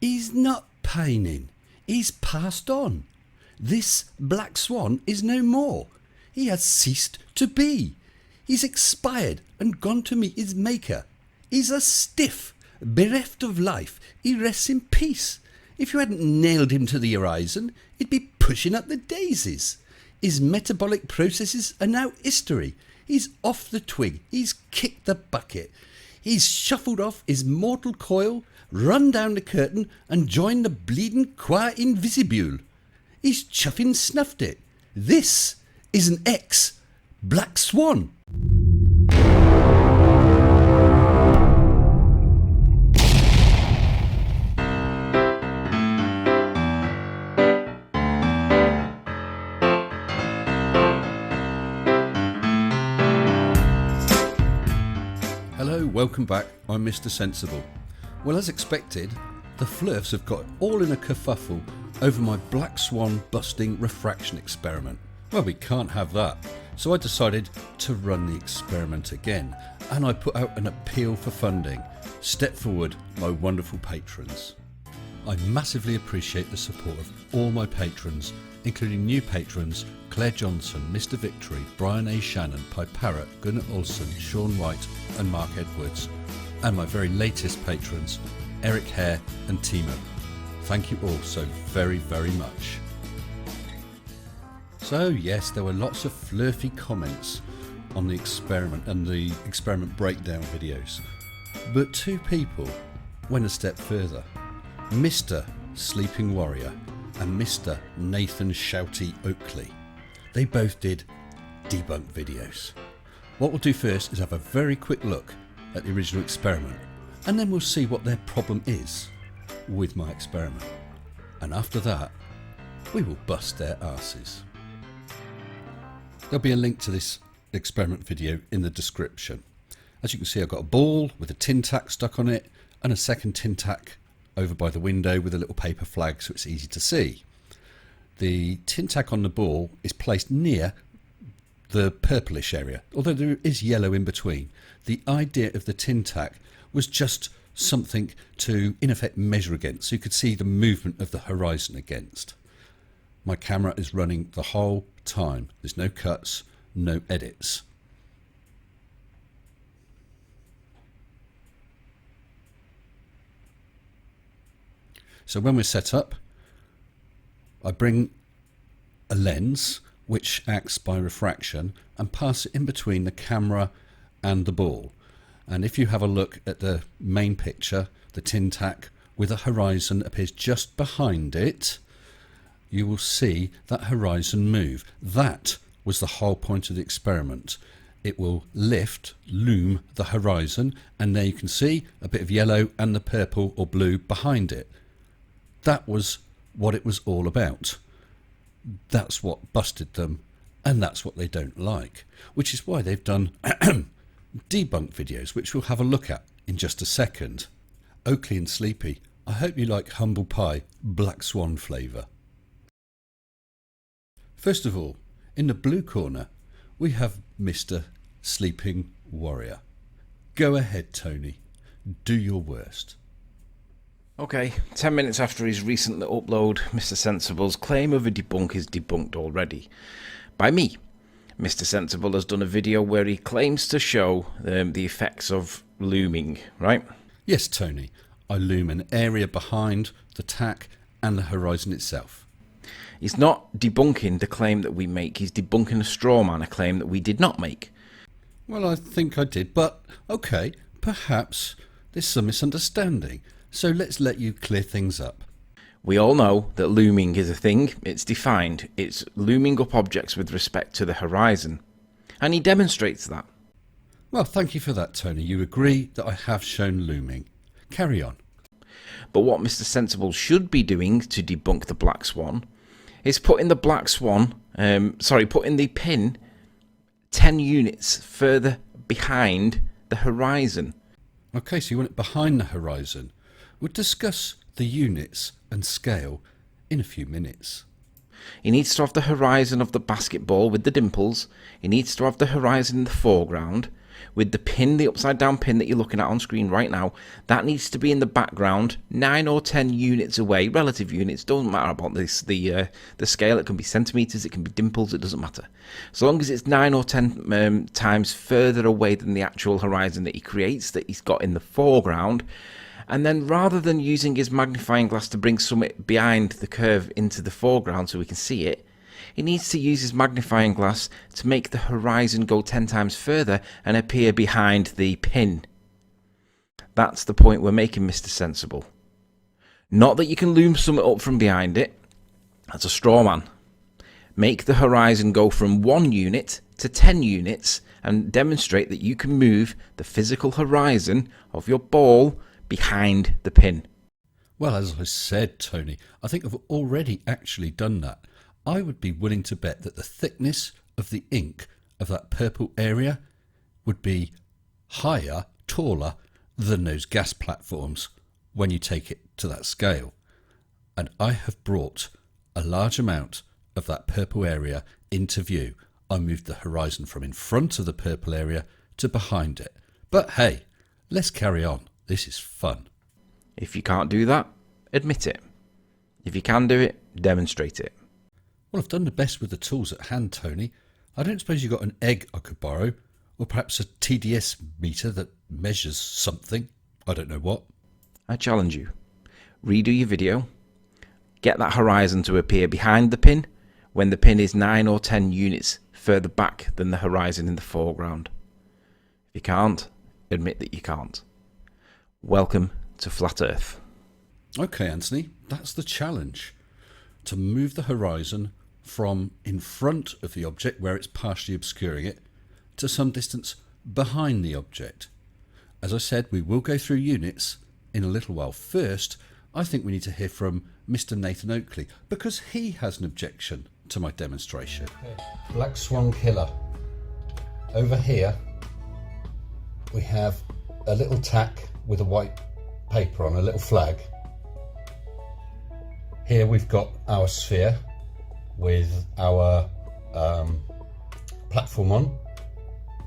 He's not pining. He's passed on. This Black Swan is no more. He has ceased to be. He's expired and gone to meet his maker. He's a stiff, bereft of life. He rests in peace. If you hadn't nailed him to the horizon, he'd be pushing up the daisies. His metabolic processes are now history. He's off the twig. He's kicked the bucket. He's shuffled off his mortal coil, run down the curtain and joined the bleeding choir invisibule. He's chuffing snuffed it. This is an ex-Black Swan. Hello, welcome back. I'm Mr. Sensible. Well, as expected, the Flerfs have got all in a kerfuffle over my Black Swan busting refraction experiment. Well, we can't have that. So I decided to run the experiment again, and I put out an appeal for funding. Step forward, my wonderful patrons. I massively appreciate the support of all my patrons, including new patrons Claire Johnson, Mr. Victory, Brian A. Shannon, Pi Parrott, Gunnar Olsen, Sean White and Mark Edwards, and my very latest patrons Eric Hare and Timo. Thank you all so very, very much. So yes, there were lots of flirty comments on the experiment and the experiment breakdown videos, but two people went a step further. Mr. Sleeping Warrior and Mr. Nathan Shouty Oakley. They both did debunk videos. What we'll do first is have a very quick look at the original experiment, and then we'll see what their problem is with my experiment. And after that, we will bust their arses. There'll be a link to this experiment video in the description. As you can see, I've got a ball with a tin tack stuck on it and a second tin tack over by the window with a little paper flag so it's easy to see. The tin tack on the ball is placed near the purplish area, although there is yellow in between. The idea of the tin tack was just something to in effect measure against, so you could see the movement of the horizon against. My camera is running the whole time. There's no cuts, no edits. So when we're set up, I bring a lens which acts by refraction and pass it in between the camera and the ball. And if you have a look at the main picture, the tin tack with a horizon appears just behind it, you will see that horizon move. That was the whole point of the experiment. It will loom the horizon, and there you can see a bit of yellow and the purple or blue behind it. That was what it was all about. That's what busted them, and that's what they don't like, which is why they've done debunk videos, which we'll have a look at in just a second. Oakley and Sleepy, I hope you like humble pie Black Swan flavour. First of all, in the blue corner, we have Mr. Sleeping Warrior. Go ahead, Tony. Do your worst. Okay, 10 minutes after his recent upload, Mr. Sensible's claim of a debunk is debunked already. By me. Mr. Sensible has done a video where he claims to show the effects of looming, right? Yes, Tony. I loom an area behind the tack and the horizon itself. He's not debunking the claim that we make, he's debunking a straw man, a claim that we did not make. Well, I think I did, but okay, perhaps there's some misunderstanding. So let's let you clear things up. We all know that looming is a thing. It's defined. It's looming up objects with respect to the horizon. And he demonstrates that. Well, thank you for that, Tony. You agree that I have shown looming. Carry on. But what Mr. Sensible should be doing to debunk the Black Swan is putting the putting the pin 10 units further behind the horizon. Okay, so you want it behind the horizon. We'll discuss the units and scale in a few minutes. He needs to have the horizon of the basketball with the dimples. He needs to have the horizon in the foreground. with the pin, the upside down pin that you're looking at on screen right now, that needs to be in the background 9 or 10 units away, relative units, doesn't matter about this, the scale. It can be centimetres, it can be dimples, it doesn't matter. So long as it's 9 or 10 times further away than the actual horizon that he creates, that he's got in the foreground. And then rather than using his magnifying glass to bring something behind the curve into the foreground so we can see it, he needs to use his magnifying glass to make the horizon go 10 times further and appear behind the pin. That's the point we're making, Mr. Sensible. Not that you can loom something up from behind it. That's a straw man. Make the horizon go from 1 unit to 10 units and demonstrate that you can move the physical horizon of your ball behind the pin. Well, as I said, Tony, I think I've already actually done that. I would be willing to bet that the thickness of the ink of that purple area would be higher, taller than those gas platforms when you take it to that scale. And I have brought a large amount of that purple area into view. I moved the horizon from in front of the purple area to behind it. But hey, let's carry on. This is fun. If you can't do that, admit it. If you can do it, demonstrate it. Well, I've done the best with the tools at hand, Tony. I don't suppose you've got an egg I could borrow, or perhaps a TDS meter that measures something. I don't know what. I challenge you. Redo your video. Get that horizon to appear behind the pin when the pin is 9 or 10 units further back than the horizon in the foreground. If you can't, admit that you can't. Welcome to Flat Earth. Okay, Anthony, that's the challenge. To move the horizon from in front of the object where it's partially obscuring it to some distance behind the object. As I said, we will go through units in a little while. First, I think we need to hear from Mr. Nathan Oakley because he has an objection to my demonstration. Black Swan killer. Over here we have a little tack with a white paper on, a little flag. Here we've got our sphere with our platform on,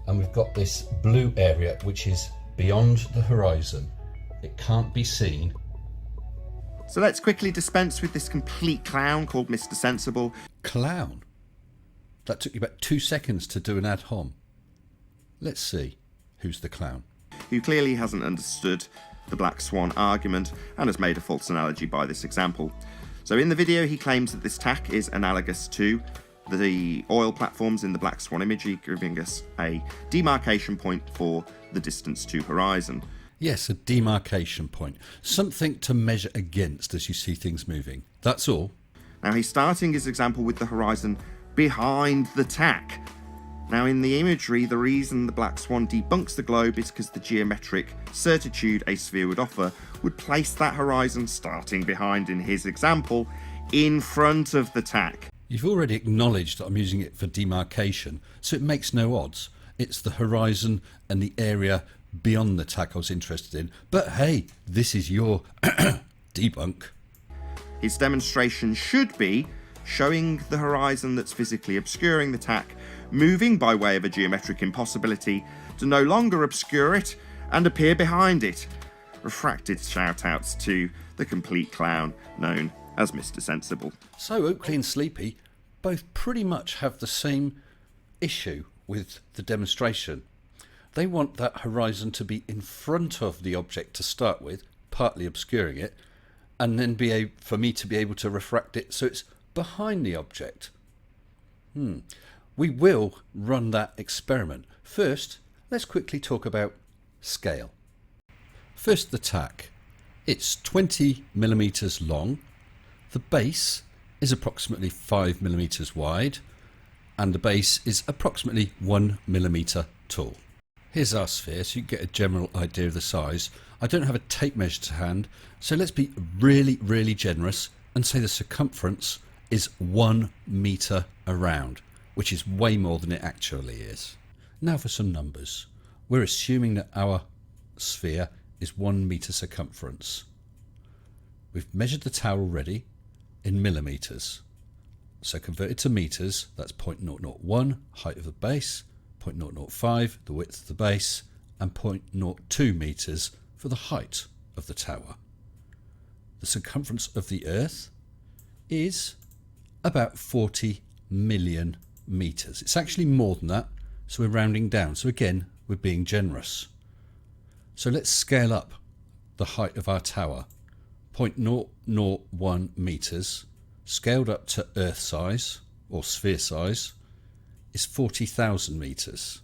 and we've got this blue area which is beyond the horizon. It can't be seen. So let's quickly dispense with this complete clown called Mr. Sensible. Clown? That took you about 2 seconds to do an ad hom. Let's see who's the clown. Who clearly hasn't understood the Black Swan argument and has made a false analogy by this example. So in the video he claims that this tack is analogous to the oil platforms in the Black Swan imagery, giving us a demarcation point for the distance to horizon. Yes, a demarcation point. Something to measure against as you see things moving. That's all. Now he's starting his example with the horizon behind the tack. Now in the imagery, the reason the Black Swan debunks the globe is because the geometric certitude a sphere would offer would place that horizon starting behind in his example in front of the tack. You've already acknowledged that I'm using it for demarcation, so it makes no odds. It's the horizon and the area beyond the tack I was interested in. But hey, this is your debunk. His demonstration should be showing the horizon that's physically obscuring the tack, moving by way of a geometric impossibility to no longer obscure it and appear behind it. Refracted shout-outs to the complete clown known as Mr. Sensible. So Oakley and Sleepy both pretty much have the same issue with the demonstration. They want that horizon to be in front of the object to start with, partly obscuring it, and then for me to be able to refract it so it's behind the object. We will run that experiment. First, let's quickly talk about scale. First, the tack. It's 20 millimeters long. The base is approximately 5 millimeters wide, and the base is approximately 1 millimeter tall. Here's our sphere, so you get a general idea of the size. I don't have a tape measure to hand, so let's be really, really generous and say the circumference is 1 meter around, which is way more than it actually is. Now for some numbers. We're assuming that our sphere is 1 meter circumference. We've measured the tower already in millimeters. So converted to meters, that's 0.001, height of the base, 0.005, the width of the base, and 0.02 metres for the height of the tower. The circumference of the Earth is about 40 million metres. It's actually more than that, so we're rounding down. So again, we're being generous. So let's scale up the height of our tower. 0.001 metres, scaled up to Earth size, or sphere size, is 40,000 metres.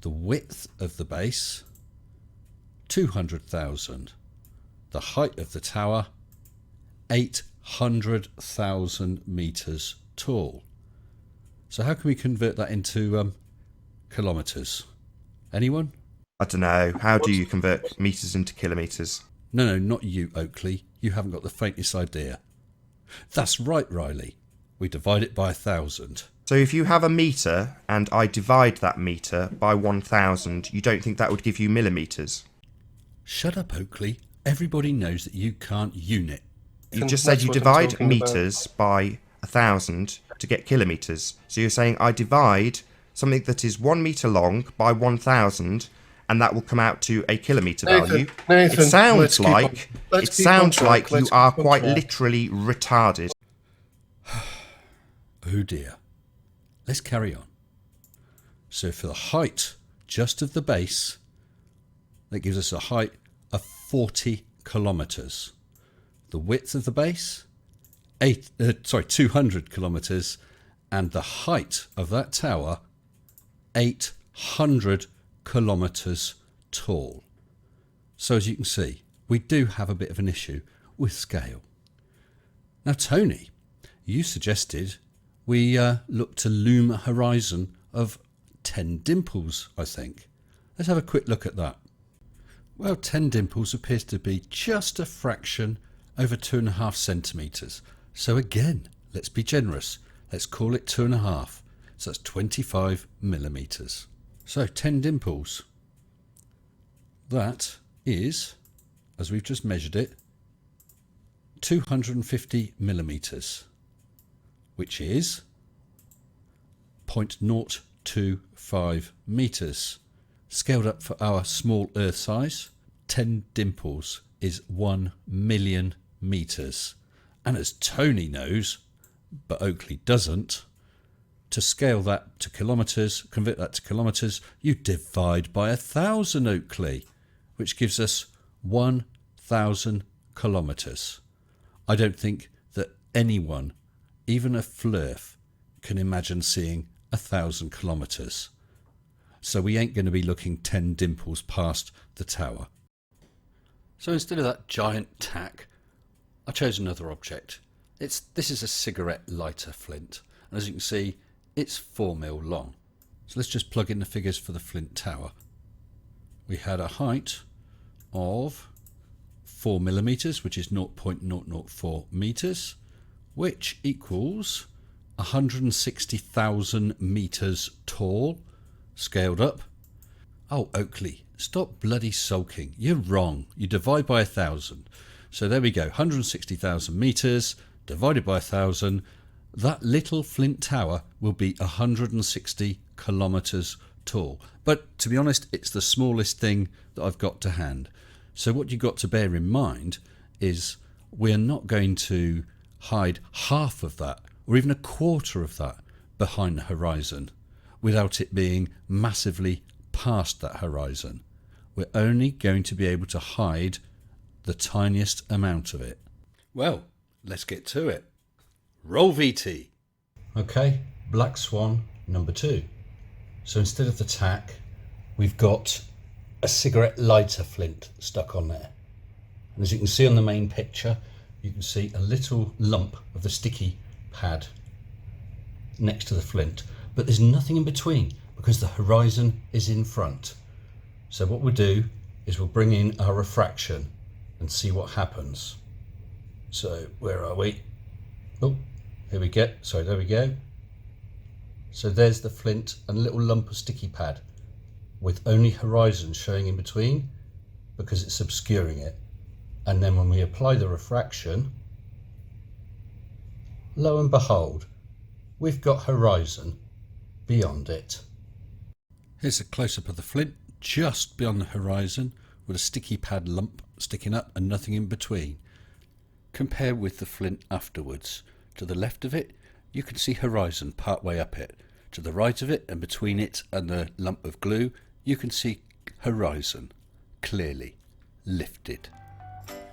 The width of the base, 200,000. The height of the tower, 800,000 metres tall. So how can we convert that into kilometres? Anyone? I don't know. How do you convert metres into kilometres? No, not you, Oakley. You haven't got the faintest idea. That's right, Riley. We divide it by 1,000. So if you have a metre and I divide that metre by 1,000, you don't think that would give you millimetres? Shut up, Oakley. Everybody knows that you can't unit. You just said you divide metres by 1,000 to get kilometres. So you're saying I divide something that is 1 metre long by 1,000 and that will come out to a kilometre value. Nathan, it sounds like you are quite literally retarded. Oh dear. Let's carry on. So for the height just of the base, that gives us a height of 40 kilometres. The width of the base, 200 kilometres, and the height of that tower, 800 kilometres tall. So as you can see, we do have a bit of an issue with scale. Now, Tony, you suggested we look to loom a horizon of 10 dimples, I think. Let's have a quick look at that. Well, 10 dimples appears to be just a fraction over 2.5 centimetres. So again, let's be generous. Let's call it 2.5. So that's 25 millimetres. So 10 dimples. That is, as we've just measured it, 250 millimetres, which is 0.025 metres. Scaled up for our small Earth size, 10 dimples is 1 million metres. And as Tony knows, but Oakley doesn't, to scale that to kilometres, convert that to kilometres, you divide by 1,000, Oakley, which gives us 1,000 kilometres. I don't think that anyone, even a Flerf, can imagine seeing 1,000 kilometres. So we ain't going to be looking 10 dimples past the tower. So instead of that giant tack, I chose another object. This is a cigarette lighter flint, and as you can see, it's 4 mil long. So let's just plug in the figures for the Flint Tower. We had a height of 4 millimetres, which is 0.004 metres, which equals 160,000 metres tall, scaled up. Oh, Oakley, stop bloody sulking. You're wrong. You divide by 1,000. So there we go, 160,000 metres divided by 1,000. That little Flint Tower will be 160 kilometres tall. But to be honest, it's the smallest thing that I've got to hand. So what you've got to bear in mind is we're not going to hide half of that or even a quarter of that behind the horizon without it being massively past that horizon. We're only going to be able to hide the tiniest amount of it. Well, let's get to it. Roll VT. Okay, Black Swan number 2. So instead of the tack, we've got a cigarette lighter flint stuck on there. And as you can see on the main picture, you can see a little lump of the sticky pad next to the flint. But there's nothing in between because the horizon is in front. So what we'll do is we'll bring in our refraction and see what happens. So where are we? Oh, here we go. Sorry, there we go. So there's the flint and a little lump of sticky pad with only horizon showing in between because it's obscuring it. And then when we apply the refraction, lo and behold, we've got horizon beyond it. Here's a close-up of the Flint just beyond the horizon with a sticky pad lump sticking up and nothing in between. Compare with the Flint afterwards. To the left of it you can see horizon part way up it. To the right of it and between it and the lump of glue you can see horizon clearly lifted.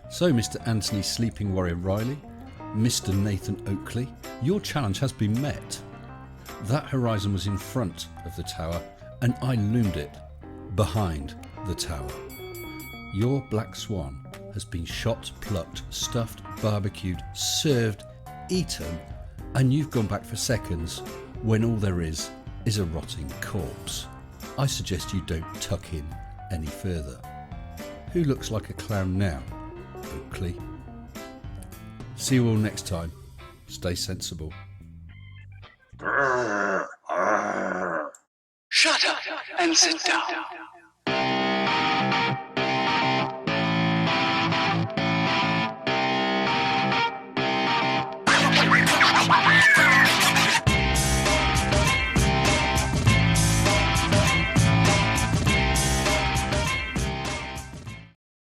So Mr. Anthony Sleeping Warrior Riley, Mr. Nathan Oakley, your challenge has been met. That horizon was in front of the tower and I loomed it behind the tower. Your Black Swan has been shot, plucked, stuffed, barbecued, served, eaten, and you've gone back for seconds when all there is a rotting corpse. I suggest you don't tuck in any further. Who looks like a clown now, Oakley? See you all next time. Stay sensible. Shut up and sit down.